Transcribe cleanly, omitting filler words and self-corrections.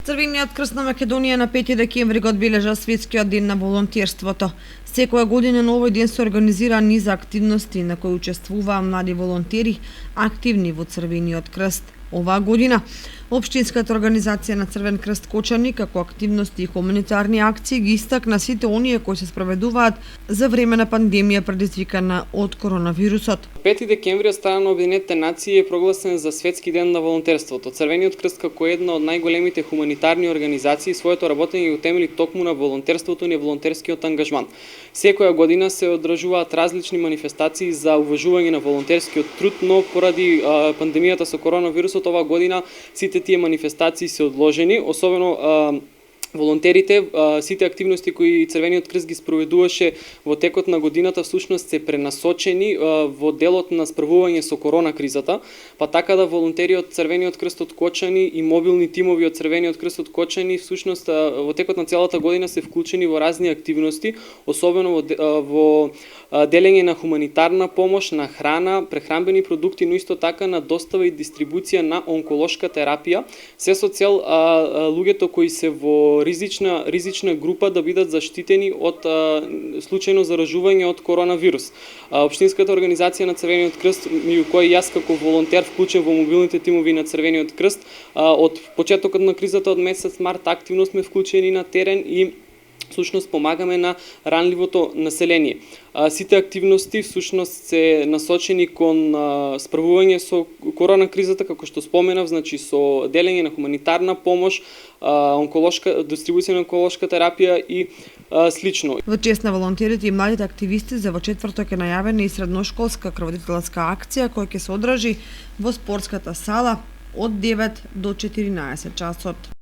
Црвениот крст на Македонија на 5 декември го одбележа Светскиот ден на волонтерството. Секоја година на овој ден се организира низ активности на кои учествуваа млади волонтери активни во Црвениот крст. Оваа година Општинската организација на Црвен крст Кочани како активности и хуманитарни акции ги истакна сите оние кои се спроведуваат за време на пандемија предизвикана од коронавирусот. 5 декември од страна на Обединетите нации е прогласен за Светски ден на волонтерството. Црвениот крст како една од најголемите хуманитарни организации своето работење го темели токму на волонтерството и волонтерскиот ангажман. Секоја година се одржуваат различни манифестации за уважување на волонтерскиот труд, но поради пандемијата со коронавирусот оваа година сите тие манифестации се одложени, особено волонтерите, сите активности кои Црвениот крст ги спроведуваше во текот на годината всушност се пренасочени во делот на справување со корона кризата, па така да волонтери од Црвениот крст од Кочани и мобилни тимови од Црвениот крст од Кочани всушност во текот на целата година се вклучени во разни активности, особено во делење на хуманитарна помош, на храна, прехранбени продукти, но исто така на достава и дистрибуција на онколошка терапија, се со цел луѓето кои се во ризична група да бидат заштитени од случајно заражување од коронавирус. Општинската организација на Црвениот крст, меѓу кои јас како волонтер вклучен во мобилните тимови на Црвениот крст, од почетокот на кризата од месец март активно сме вклучени на терен и всушност помагаме на ранливото население. Сите активности всушност се насочени кон справување со корона кризата, како што споменав, значи со делење на хуманитарна помош, дистрибуција на онколошка терапија и слично. Во чест на волонтерите и младите активисти за во четврток е најавена и средношколска крводителска акција која ќе се одржи во спортската сала од 9 до 14 часот.